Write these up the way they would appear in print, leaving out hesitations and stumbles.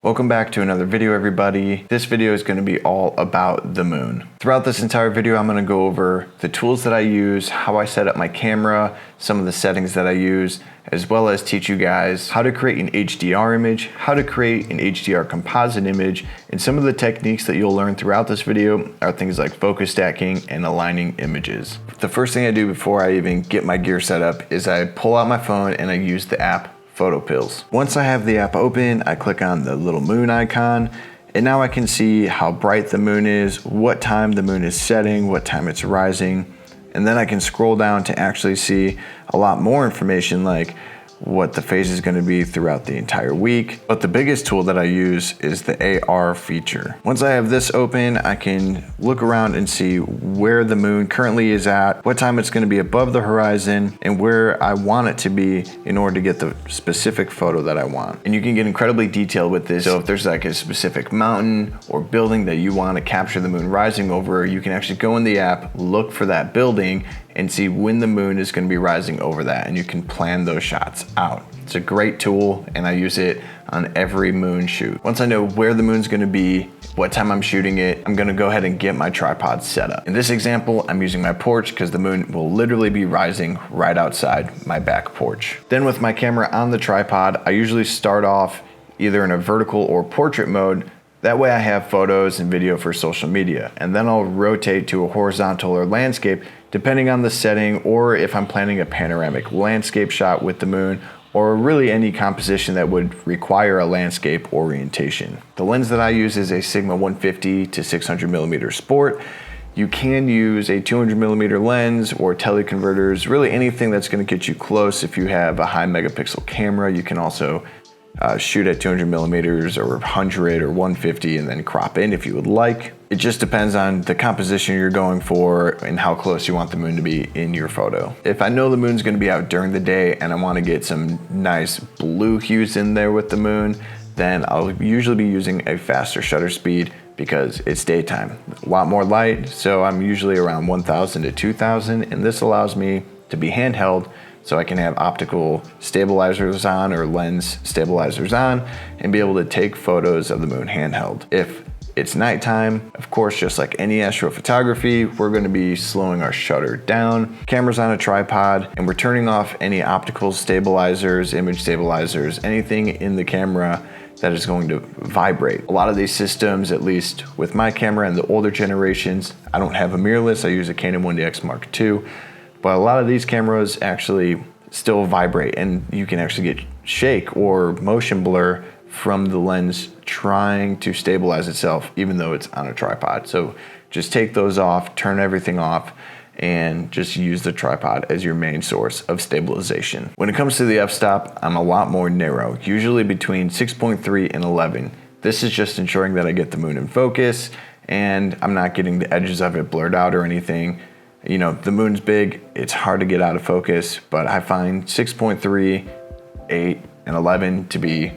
Welcome back to another video, everybody. This video is going to be all about the moon. Throughout this entire video, I'm going to go over the tools that I use, how I set up my camera, some of the settings that I use, as well as teach you guys how to create an HDR image, how to create an HDR composite image, and some of the techniques that you'll learn throughout this video are things like focus stacking and aligning images. The first thing I do before I even get my gear set up is I pull out my phone and I use the app PhotoPills. Once I have the app open, I click on the little moon icon, and now I can see how bright the moon is, what time the moon is setting, what time it's rising, and then I can scroll down to actually see a lot more information like what the phase is going to be throughout the entire week. But the biggest tool that I use is the AR feature. Once I have this open, I can look around and see where the moon currently is at, what time it's going to be above the horizon, and where I want it to be in order to get the specific photo that I want. And you can get incredibly detailed with this. So if there's like a specific mountain or building that you want to capture the moon rising over, you can actually go in the app, look for that building, and see when the moon is going to be rising over that, and you can plan those shots out. It's a great tool, and I use it on every moon shoot. Once I know where the moon's going to be, what time I'm shooting it, I'm going to go ahead and get my tripod set up. In this example, I'm using my porch because the moon will literally be rising right outside my back porch. Then with my camera on the tripod, I usually start off either in a vertical or portrait mode. That way I have photos and video for social media, and then I'll rotate to a horizontal or landscape depending on the setting, or if I'm planning a panoramic landscape shot with the moon, or really any composition that would require a landscape orientation. The lens that I use is a Sigma 150 to 600mm Sport. You can use a 200mm lens or teleconverters, really anything that's going to get you close. If you have a high megapixel camera, you can also shoot at 200mm or 100 or 150 and then crop in if you would like. It just depends on the composition you're going for and how close you want the moon to be in your photo. If I know the moon's going to be out during the day and I want to get some nice blue hues in there with the moon, then I'll usually be using a faster shutter speed because it's daytime. A lot more light, so I'm usually around 1000 to 2000, and this allows me to be handheld so I can have optical stabilizers on or lens stabilizers on and be able to take photos of the moon handheld. If it's nighttime, of course, just like any astrophotography, we're going to be slowing our shutter down. Camera's on a tripod, and we're turning off any optical stabilizers, image stabilizers, anything in the camera that is going to vibrate. A lot of these systems, at least with my camera and the older generations, I don't have a mirrorless, I use a Canon 1DX Mark II. But a lot of these cameras actually still vibrate, and you can actually get shake or motion blur from the lens trying to stabilize itself even though it's on a tripod. So just take those off, turn everything off, and just use the tripod as your main source of stabilization. When it comes to the f-stop, I'm a lot more narrow, usually between 6.3 and 11. This is just ensuring that I get the moon in focus and I'm not getting the edges of it blurred out or anything. You know, the moon's big, it's hard to get out of focus, but I find 6.3, 8, and 11 to be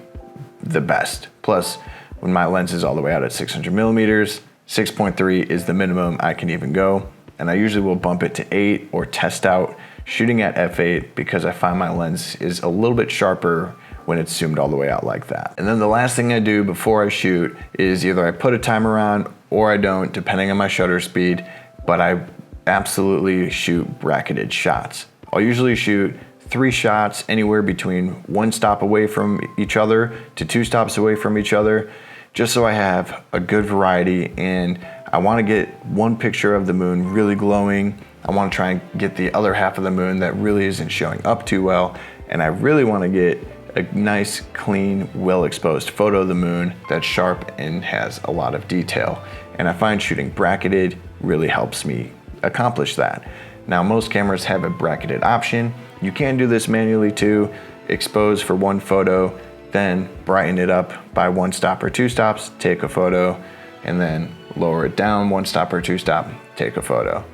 the best. Plus, when my lens is all the way out at 600mm, 6.3 is the minimum I can even go, and I usually will bump it to 8 or test out shooting at f8 because I find my lens is a little bit sharper when it's zoomed all the way out like that. And then the last thing I do before I shoot is either I put a timer on or I don't, depending on my shutter speed, but I absolutely shoot bracketed shots. I'll usually shoot 3 shots anywhere between 1 stop away from each other to 2 stops away from each other, just so I have a good variety, and I want to get one picture of the moon really glowing. I want to try and get the other half of the moon that really isn't showing up too well, and I really want to get a nice, clean, well-exposed photo of the moon that's sharp and has a lot of detail. And I find shooting bracketed really helps me accomplish that. Now, most cameras have a bracketed option. You can do this manually too. Expose for 1 photo, then brighten it up by 1 stop or 2 stops, take a photo, and then lower it down 1 stop or 2 stop, take a photo.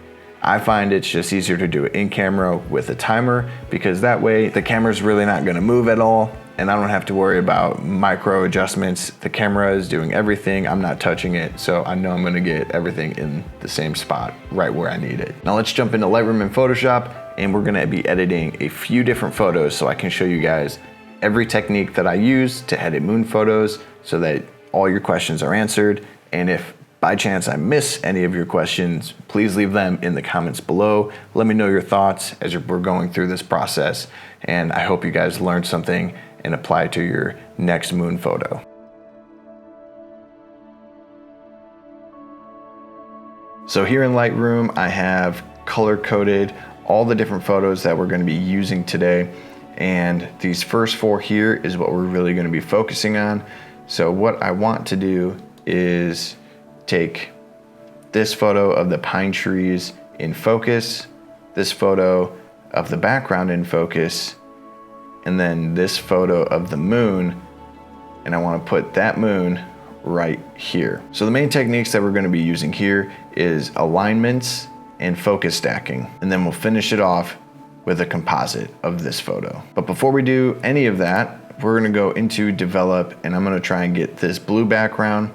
I find it's just easier to do it in camera with a timer because that way the camera's really not gonna move at all, and I don't have to worry about micro adjustments. The camera is doing everything, I'm not touching it, so I know I'm gonna get everything in the same spot, right where I need it. Now let's jump into Lightroom and Photoshop, and we're gonna be editing a few different photos so I can show you guys every technique that I use to edit moon photos, so that all your questions are answered. And if by chance I miss any of your questions, please leave them in the comments below. Let me know your thoughts as we're going through this process. And I hope you guys learned something and apply it to your next moon photo. So here in Lightroom, I have color-coded all the different photos that we're going to be using today. And these first 4 here is what we're really going to be focusing on. So what I want to do is take this photo of the pine trees in focus, this photo of the background in focus, and then this photo of the moon, and I want to put that moon right here. So the main techniques that we're going to be using here is alignments and focus stacking, and then we'll finish it off with a composite of this photo. But before we do any of that, we're going to go into develop, and I'm going to try and get this blue background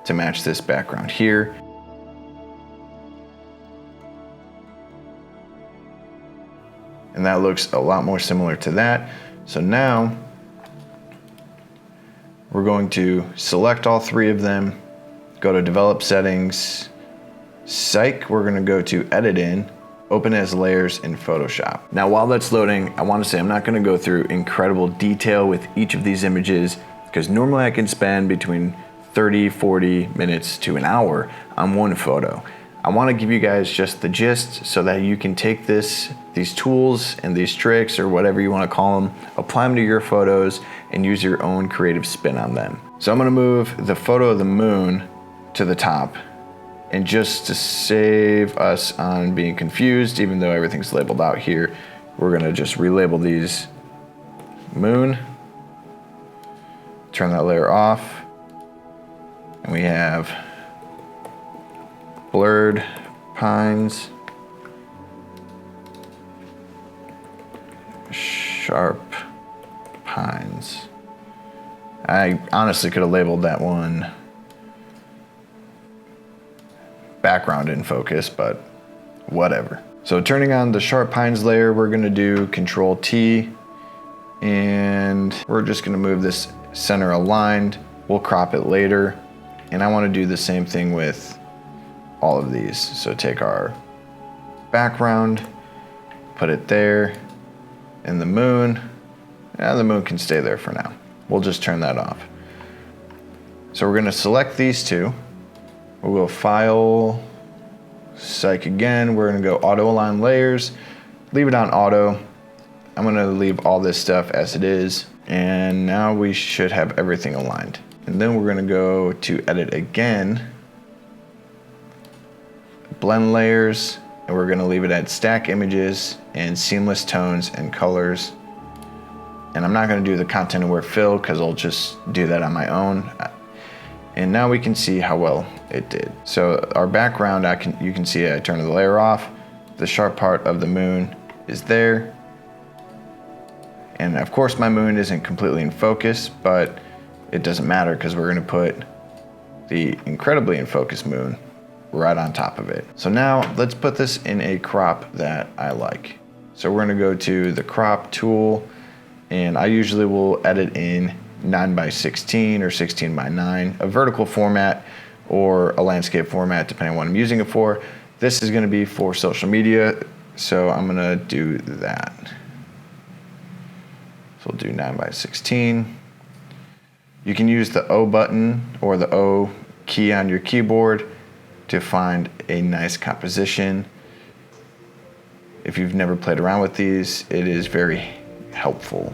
to match this background here. And that looks a lot more similar to that. So now we're going to select all 3 of them, go to develop settings, psych, we're gonna go to edit in, open as layers in Photoshop. Now while that's loading, I wanna say I'm not gonna go through incredible detail with each of these images, because normally I can spend between 30, 40 minutes to an hour on one photo. I wanna give you guys just the gist so that you can take these tools and these tricks, or whatever you wanna call them, apply them to your photos and use your own creative spin on them. So I'm gonna move the photo of the moon to the top, and just to save us on being confused, even though everything's labeled out here, we're gonna just relabel these moon, turn that layer off, and we have blurred pines, sharp pines. I honestly could have labeled that one background in focus, but whatever. So turning on the sharp pines layer, we're gonna do Control T, and we're just gonna move this center aligned. We'll crop it later. And I wanna do the same thing with all of these. So take our background, put it there, and the moon can stay there for now. We'll just turn that off. So we're gonna select these 2. We'll go File, Psych again. We're gonna go Auto Align Layers, leave it on auto. I'm gonna leave all this stuff as it is. And now we should have everything aligned. And then we're gonna go to Edit again, Blend Layers, and we're gonna leave it at Stack Images and Seamless Tones and Colors. And I'm not gonna do the Content Aware Fill because I'll just do that on my own. And now we can see how well it did. So our background, you can see I turned the layer off. The sharp part of the moon is there. And of course my moon isn't completely in focus, but it doesn't matter because we're gonna put the incredibly in focus moon right on top of it. So now let's put this in a crop that I like. So we're gonna go to the crop tool, and I usually will edit in 9:16 or 16:9, a vertical format or a landscape format, depending on what I'm using it for. This is gonna be for social media, so I'm gonna do that. So we'll do 9:16. You can use the O button or the O key on your keyboard to find a nice composition. If you've never played around with these, it is very helpful.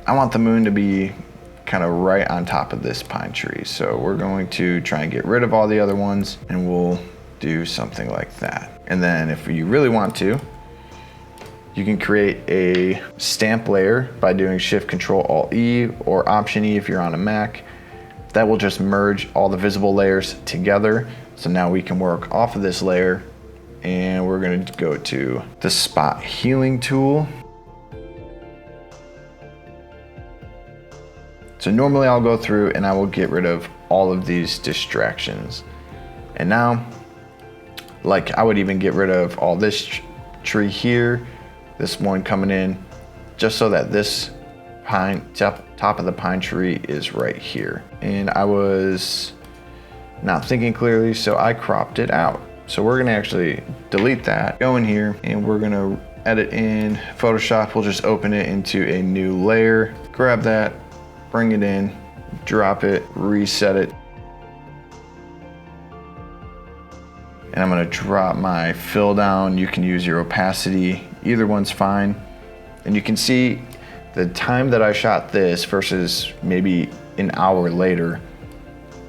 I want the moon to be kind of right on top of this pine tree. So we're going to try and get rid of all the other ones, and we'll do something like that. And then if you really want to, you can create a stamp layer by doing Shift Control Alt E or Option E if you're on a Mac. That will just merge all the visible layers together. So now we can work off of this layer, and we're gonna go to the spot healing tool. So normally I'll go through and I will get rid of all of these distractions. And now, like I would even get rid of all this tree here, this one coming in, just so that this top of the pine tree is right here. And I was not thinking clearly, so I cropped it out. So we're gonna actually delete that, go in here, and we're gonna edit in Photoshop. We'll just open it into a new layer, grab that, bring it in, drop it, reset it. And I'm gonna drop my fill down. You can use your opacity, either one's fine. And you can see the time that I shot this versus maybe an hour later,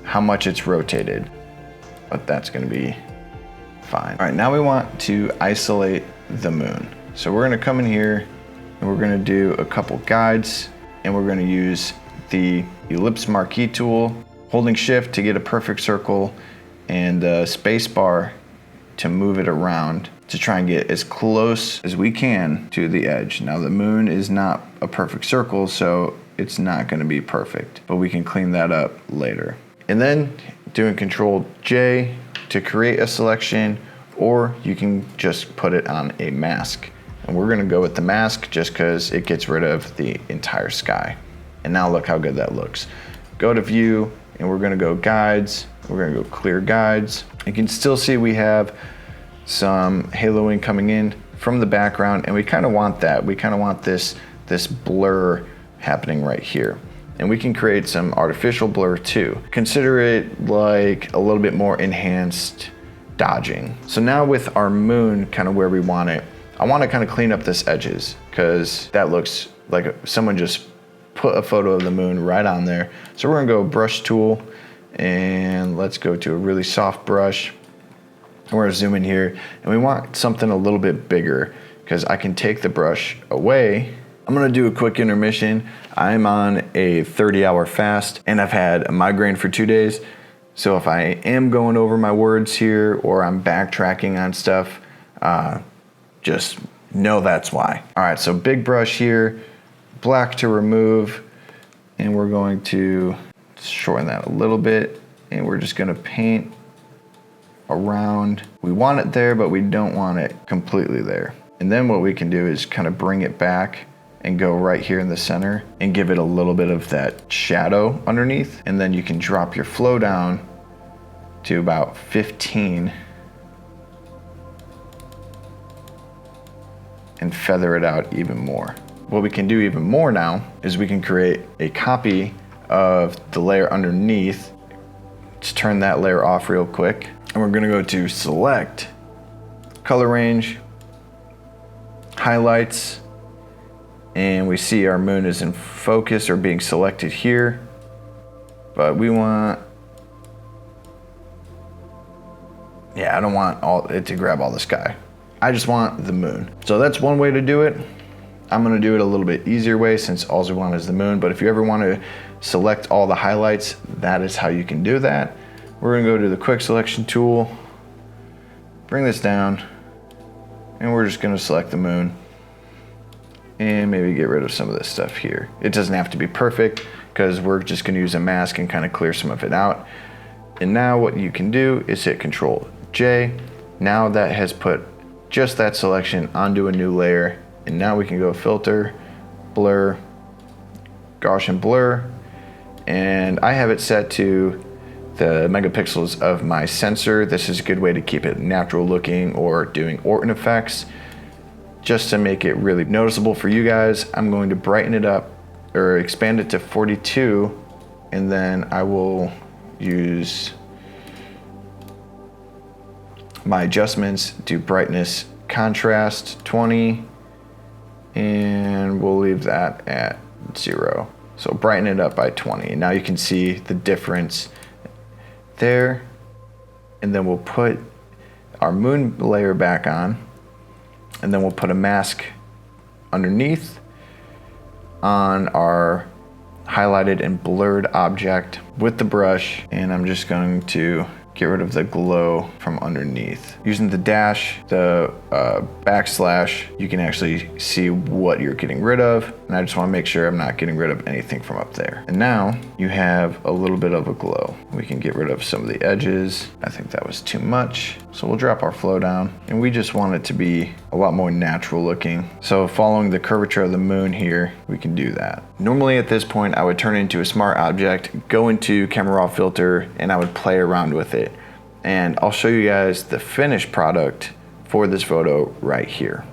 how much it's rotated, but that's gonna be fine. All right, now we want to isolate the moon. So we're gonna come in here and we're gonna do a couple guides, and we're gonna use the ellipse marquee tool, holding shift to get a perfect circle, and space bar to move it around to try and get as close as we can to the edge. Now the moon is not a perfect circle, so it's not gonna be perfect, but we can clean that up later. And then doing Control J to create a selection, or you can just put it on a mask. And we're gonna go with the mask just because it gets rid of the entire sky. And now look how good that looks. Go to view, and we're gonna go guides. We're gonna go clear guides. You can still see we have some haloing coming in from the background, and we kind of want that. We kind of want this blur happening right here. And we can create some artificial blur too. Consider it like a little bit more enhanced dodging. So now with our moon kind of where we want it, I want to kind of clean up this edges because that looks like someone just put a photo of the moon right on there. So we're gonna go brush tool, and let's go to a really soft brush. We're gonna zoom in here, and we want something a little bit bigger because I can take the brush away. I'm gonna do a quick intermission. I'm on a 30-hour fast, and I've had a migraine for 2 days. So if I am going over my words here, or I'm backtracking on stuff, just know that's why. All right, so big brush here, black to remove, and we're going to shorten that a little bit, and we're just gonna paint around. We want it there, but we don't want it completely there. And then what we can do is kind of bring it back and go right here in the center and give it a little bit of that shadow underneath. And then you can drop your flow down to about 15 and feather it out even more. What we can do even more now is we can create a copy of the layer underneath. Let's turn that layer off real quick. And we're gonna go to select, color range, highlights, and we see our moon is in focus or being selected here. But we want, I don't want it to grab all the sky. I just want the moon. So that's one way to do it. I'm gonna do it a little bit easier way since all we want is the moon, but if you ever want to select all the highlights, that is how you can do that. We're gonna go to the quick selection tool, bring this down, and we're just gonna select the moon and maybe get rid of some of this stuff here. It doesn't have to be perfect because we're just gonna use a mask and kind of clear some of it out. And now what you can do is hit Control J. Now that has put just that selection onto a new layer. And now we can go filter, blur, Gaussian blur. And I have it set to the megapixels of my sensor. This is a good way to keep it natural looking or doing Orton effects. Just to make it really noticeable for you guys, I'm going to brighten it up or expand it to 42, and then I will use my adjustments, do brightness, contrast 20, and we'll leave that at 0. So brighten it up by 20. And now you can see the difference there. And then we'll put our moon layer back on, and then we'll put a mask underneath on our highlighted and blurred object with the brush. And I'm just going to get rid of the glow from underneath. Using the dash, the backslash, you can actually see what you're getting rid of. And I just wanna make sure I'm not getting rid of anything from up there. And now you have a little bit of a glow. We can get rid of some of the edges. I think that was too much. So we'll drop our flow down, and we just want it to be a lot more natural looking. So following the curvature of the moon here, we can do that. Normally at this point, I would turn it into a smart object, go into camera raw filter, and I would play around with it. And I'll show you guys the finished product for this photo right here.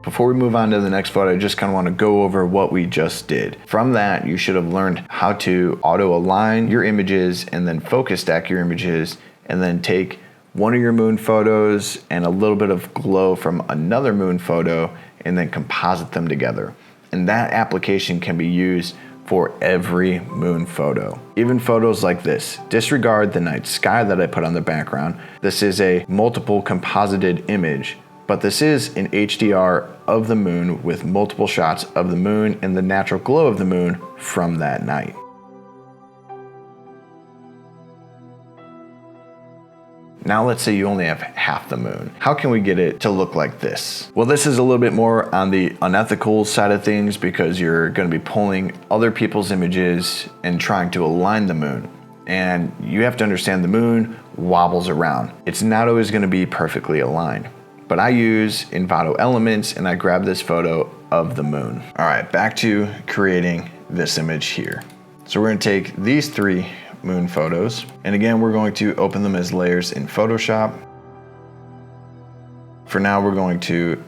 Before we move on to the next photo, I just kind of want to go over what we just did. From that, you should have learned how to auto align your images and then focus stack your images, and then take one of your moon photos and a little bit of glow from another moon photo and then composite them together. And that application can be used for every moon photo. Even photos like this. Disregard the night sky that I put on the background. This is a multiple composited image, but this is an HDR of the moon with multiple shots of the moon and the natural glow of the moon from that night. Now let's say you only have half the moon. How can we get it to look like this? Well, this is a little bit more on the unethical side of things because you're gonna be pulling other people's images and trying to align the moon. And you have to understand the moon wobbles around. It's not always gonna be perfectly aligned. But I use Envato elements and I grab this photo of the moon. All right, back to creating this image here. So we're gonna take these three moon photos, and again, we're going to open them as layers in Photoshop. For now, we're going to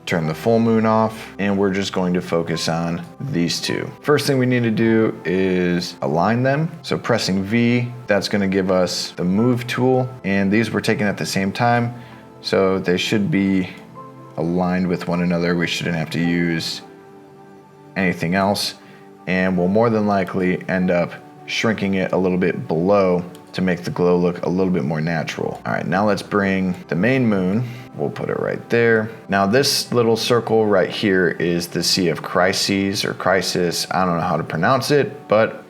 turn the full moon off, and we're just going to focus on these two. First thing we need to do is align them. So pressing V, that's gonna give us the move tool, and these were taken at the same time, so they should be aligned with one another. We shouldn't have to use anything else, and we'll more than likely end up shrinking it a little bit below to make the glow look a little bit more natural. All right, now let's bring the main moon. We'll put it right there. Now this little circle right here is the Sea of Crises or Crisis. I don't know how to pronounce it, but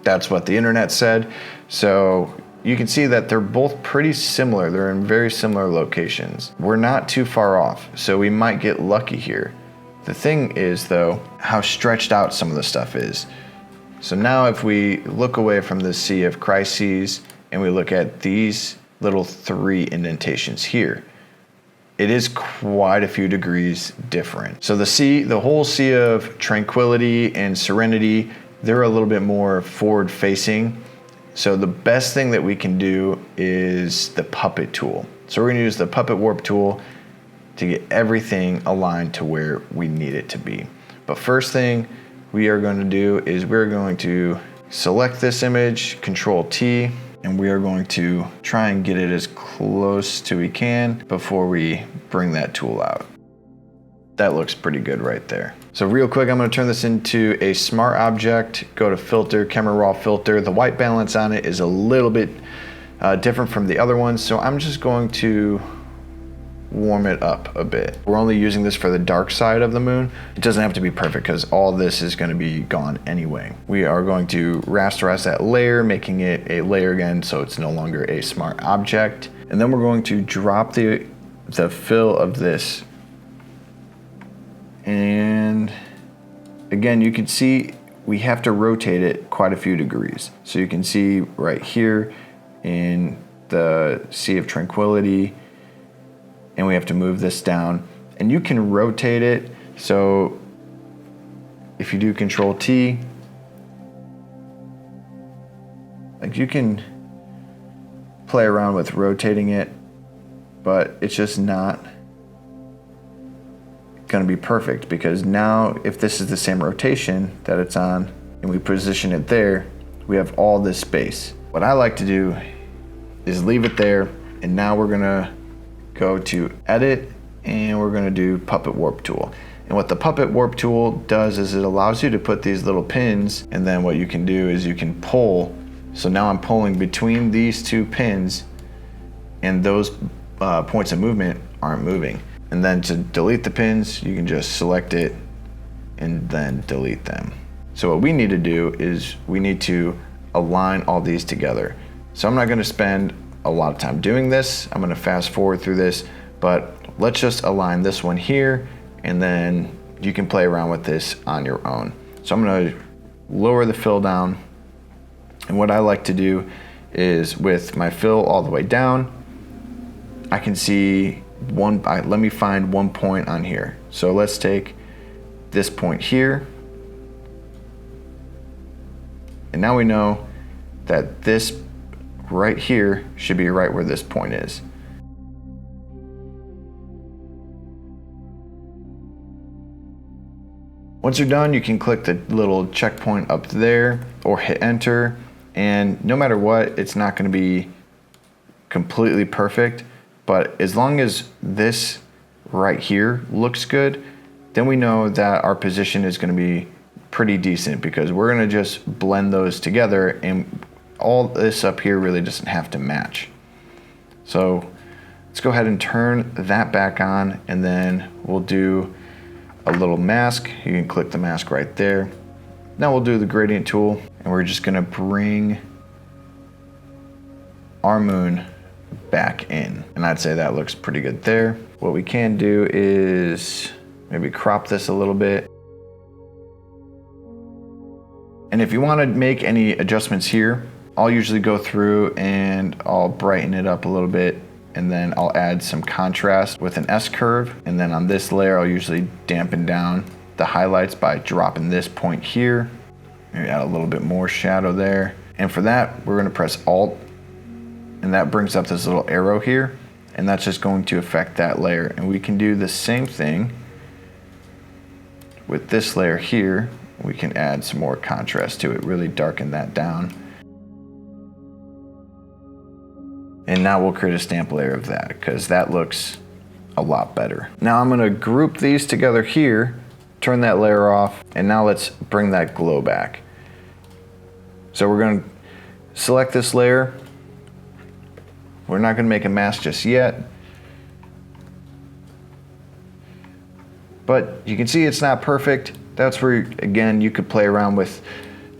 that's what the internet said. So you can see that they're both pretty similar. They're in very similar locations. We're not too far off, so we might get lucky here. The thing is though, how stretched out some of the stuff is. So now if we look away from the Sea of Crises and we look at these little three indentations here, it is quite a few degrees different. So the whole Sea of Tranquility and Serenity, they're a little bit more forward facing. So the best thing that we can do is the puppet tool. So we're gonna use the puppet warp tool to get everything aligned to where we need it to be. But first thing we are going to do is we're going to select this image, Control T, and we are going to try and get it as close to we can before we bring that tool out. That looks pretty good right there. So real quick, I'm gonna turn this into a smart object, go to filter, camera raw filter. The white balance on it is a little bit different from the other ones, so I'm just going to warm it up a bit. We're only using this for the dark side of the moon. It doesn't have to be perfect because all this is going to be gone anyway. We are going to rasterize that layer, making it a layer again so it's no longer a smart object. And then we're going to drop the fill of this. And again, you can see we have to rotate it quite a few degrees. So you can see right here in the Sea of Tranquility, and we have to move this down, and you can rotate it. So if you do Control T, like you can play around with rotating it, but it's just not gonna be perfect because now if this is the same rotation that it's on and we position it there, we have all this space. What I like to do is leave it there, and now we're gonna go to edit and we're gonna do puppet warp tool. And what the puppet warp tool does is it allows you to put these little pins, and then what you can do is you can pull. So now I'm pulling between these two pins, and those points of movement aren't moving. And then to delete the pins, you can just select it and then delete them. So what we need to do is we need to align all these together. So I'm not gonna spend a lot of time doing this. I'm gonna fast forward through this, but let's just align this one here, and then you can play around with this on your own. So I'm gonna lower the fill down, and what I like to do is with my fill all the way down, I can see let me find one point on here. So let's take this point here. And now we know that this right here should be right where this point is. Once you're done, you can click the little checkpoint up there or hit enter. And no matter what, it's not going to be completely perfect. But as long as this right here looks good, then we know that our position is going to be pretty decent, because we're going to just blend those together and all this up here really doesn't have to match. So let's go ahead and turn that back on, and then we'll do a little mask. You can click the mask right there. Now we'll do the gradient tool, and we're just going to bring our moon back in. And I'd say that looks pretty good there. What we can do is maybe crop this a little bit. And if you want to make any adjustments here, I'll usually go through and I'll brighten it up a little bit, and then I'll add some contrast with an S curve. And then on this layer, I'll usually dampen down the highlights by dropping this point here. Maybe add a little bit more shadow there. And for that, we're going to press Alt, and that brings up this little arrow here, and that's just going to affect that layer. And we can do the same thing with this layer here. We can add some more contrast to it, really darken that down. And now we'll create a stamp layer of that, because that looks a lot better. Now I'm gonna group these together here, turn that layer off, and now let's bring that glow back. So we're gonna select this layer. We're not gonna make a mask just yet, but you can see it's not perfect. That's where, again, you could play around with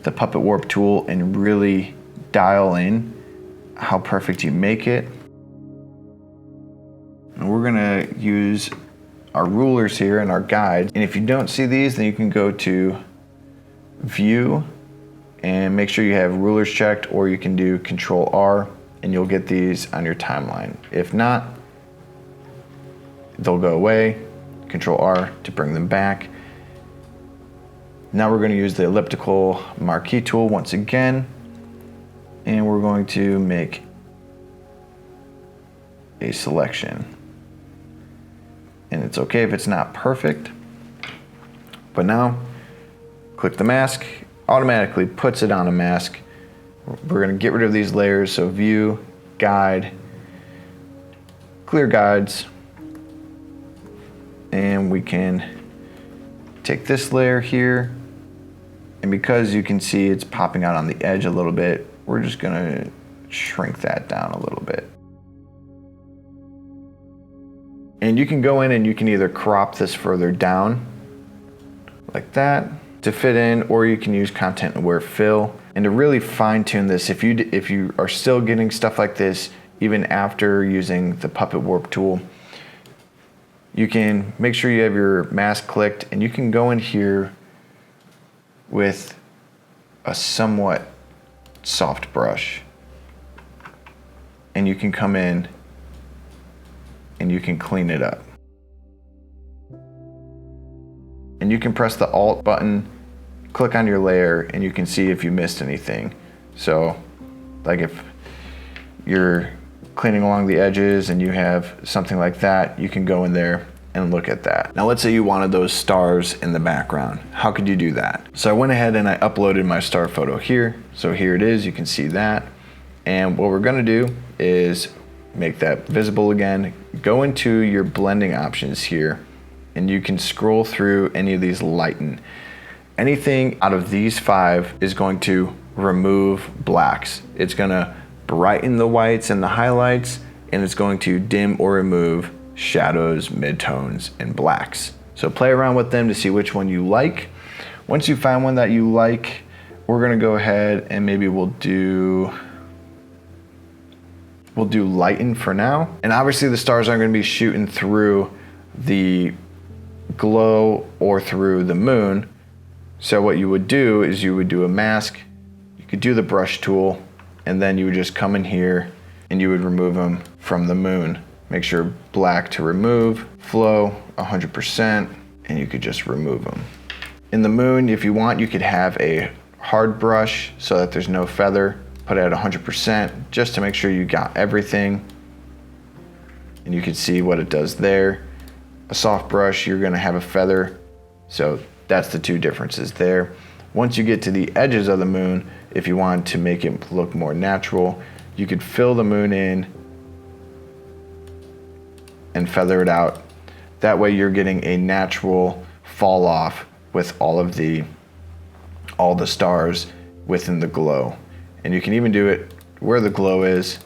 the puppet warp tool and really dial in how perfect you make it. And we're gonna use our rulers here and our guides. And if you don't see these, then you can go to View and make sure you have rulers checked, or you can do Control R and you'll get these on your timeline. If not, they'll go away. Control R to bring them back. Now we're going to use the elliptical marquee tool once again, and we're going to make a selection. And it's okay if it's not perfect, but now click the mask, automatically puts it on a mask. We're going to get rid of these layers, so View, Guide, Clear Guides, and we can take this layer here, and because you can see it's popping out on the edge a little bit, we're just gonna shrink that down a little bit. And you can go in and you can either crop this further down like that to fit in, or you can use content aware fill. And to really fine tune this, if you are still getting stuff like this even after using the puppet warp tool, you can make sure you have your mask clicked, and you can go in here with a somewhat soft brush, and you can come in and you can clean it up. And you can press the Alt button, click on your layer, and you can see if you missed anything. So like if you're cleaning along the edges and you have something like that, you can go in there and look at that. Now let's say you wanted those stars in the background. How could you do that? So I went ahead and I uploaded my star photo here. So here it is, you can see that. And what we're gonna do is make that visible again. Go into your blending options here, and you can scroll through any of these lighten. Anything out of these 5 is going to remove blacks. It's gonna brighten the whites and the highlights, and it's going to dim or remove shadows, midtones, and blacks. So play around with them to see which one you like. Once you find one that you like, we're gonna go ahead and maybe we'll do lighten for now. And obviously the stars aren't gonna be shooting through the glow or through the moon. So what you would do is you would do a mask, you could do the brush tool, and then you would just come in here and you would remove them from the moon. Make sure black to remove, flow 100%, and you could just remove them. In the moon, if you want, you could have a hard brush so that there's no feather. Put it at 100% just to make sure you got everything. And you can see what it does there. A soft brush, you're gonna have a feather. So that's the two differences there. Once you get to the edges of the moon, if you want to make it look more natural, you could fill the moon in and feather it out. That way you're getting a natural fall off with all the stars within the glow. And you can even do it where the glow is,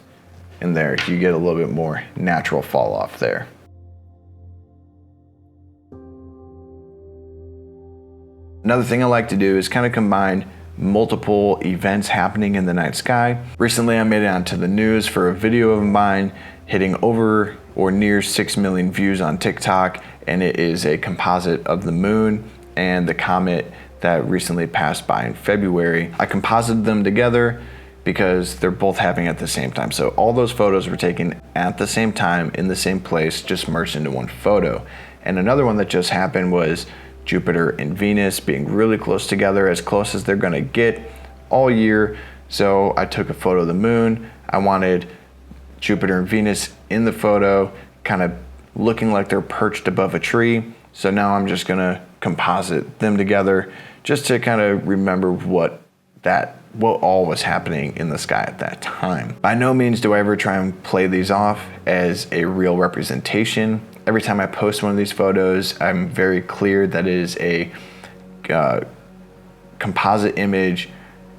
and there you get a little bit more natural fall off there. Another thing I like to do is kind of combine multiple events happening in the night sky. Recently I made it onto the news for a video of mine hitting over or near 6 million views on TikTok, and it is a composite of the moon and the comet that recently passed by in February. I composited them together because they're both happening at the same time. So all those photos were taken at the same time in the same place, just merged into one photo. And another one that just happened was Jupiter and Venus being really close together, as close as they're gonna get all year. So I took a photo of the moon. I wanted Jupiter and Venus in the photo, kind of looking like they're perched above a tree. So now I'm just gonna composite them together just to kind of remember what all was happening in the sky at that time. By no means do I ever try and play these off as a real representation. Every time I post one of these photos, I'm very clear that it is a composite image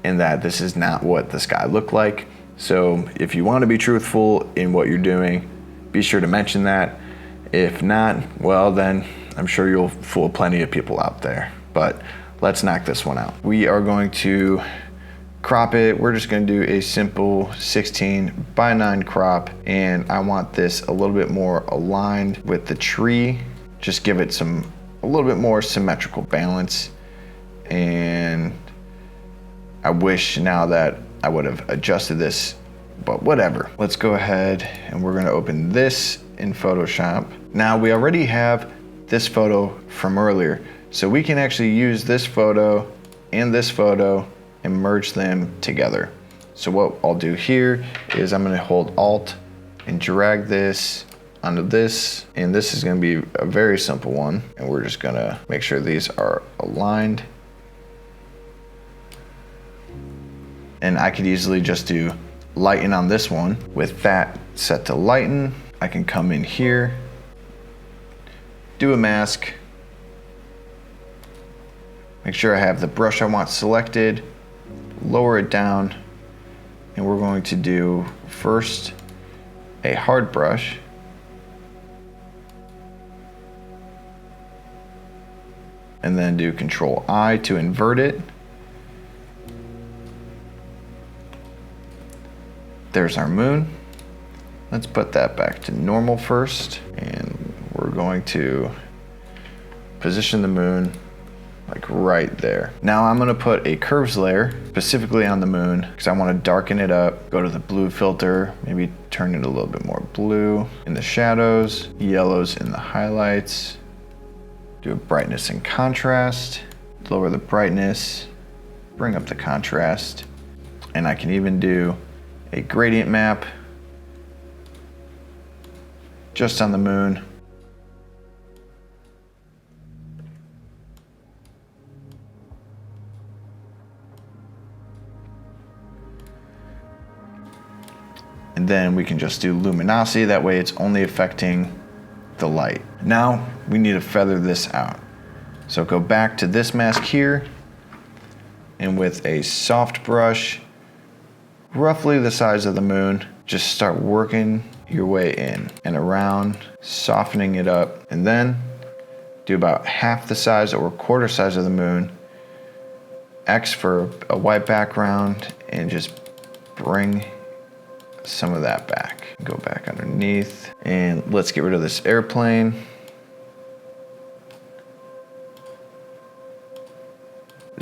and that this is not what the sky looked like. So if you want to be truthful in what you're doing, be sure to mention that. If not, well then I'm sure you'll fool plenty of people out there. But let's knock this one out. We are going to crop it. We're just gonna do a simple 16:9 crop, and I want this a little bit more aligned with the tree. Just give it a little bit more symmetrical balance. And I wish now that I would have adjusted this, but whatever. Let's go ahead and we're gonna open this in Photoshop. Now we already have this photo from earlier, so we can actually use this photo and this photo and merge them together. So what I'll do here is I'm gonna hold Alt and drag this onto this, and this is gonna be a very simple one, and we're just gonna make sure these are aligned. And I could easily just do lighten on this one. With that set to lighten, I can come in here, do a mask, make sure I have the brush I want selected, lower it down, and we're going to do first a hard brush, and then do Control I to invert it. There's our moon. Let's put that back to normal first, and we're going to position the moon like right there. Now I'm gonna put a curves layer specifically on the moon because I want to darken it up. Go to the blue filter, maybe turn it a little bit more blue in the shadows, yellows in the highlights. Do a brightness and contrast, lower the brightness, bring up the contrast, and I can even do a gradient map just on the moon. And then we can just do luminosity, that way it's only affecting the light. Now we need to feather this out. So go back to this mask here, and with a soft brush, roughly the size of the moon, just start working your way in and around, softening it up, and then do about half the size or quarter size of the moon, X for a white background, and just bring some of that back. Go back underneath, and let's get rid of this airplane.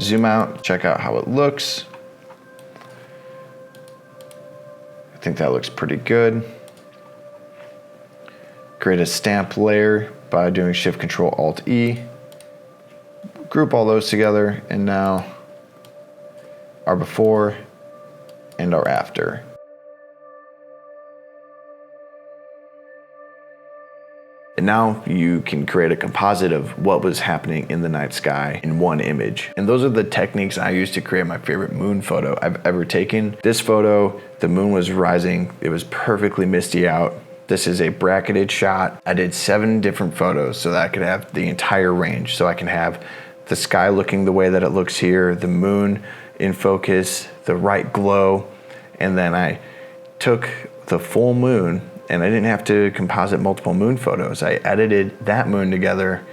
Zoom out, check out how it looks. think that looks pretty good. Create a stamp layer by doing Shift Control Alt E. Group all those together, and now our before and our after. And now you can create a composite of what was happening in the night sky in one image. And those are the techniques I use to create my favorite moon photo I've ever taken. This photo, the moon was rising. It was perfectly misty out. This is a bracketed shot. I did 7 different photos so that I could have the entire range. So I can have the sky looking the way that it looks here, the moon in focus, the right glow. And then I took the full moon, and I didn't have to composite multiple moon photos. I edited that moon together,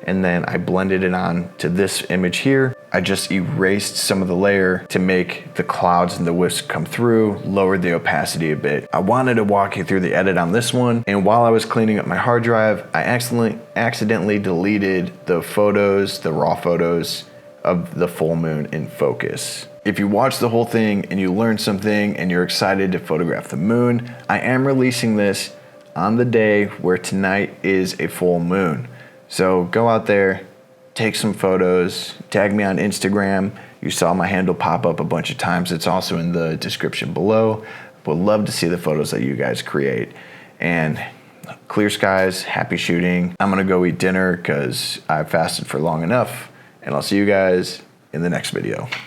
and then I blended it on to this image here. I just erased some of the layer to make the clouds and the wisps come through, lowered the opacity a bit. I wanted to walk you through the edit on this one, and while I was cleaning up my hard drive, I accidentally deleted the photos, the raw photos of the full moon in focus. If you watch the whole thing and you learn something and you're excited to photograph the moon, I am releasing this on the day where tonight is a full moon. So go out there, take some photos, tag me on Instagram. You saw my handle pop up a bunch of times. It's also in the description below. Would love to see the photos that you guys create. And clear skies, happy shooting. I'm gonna go eat dinner because I've fasted for long enough, and I'll see you guys in the next video.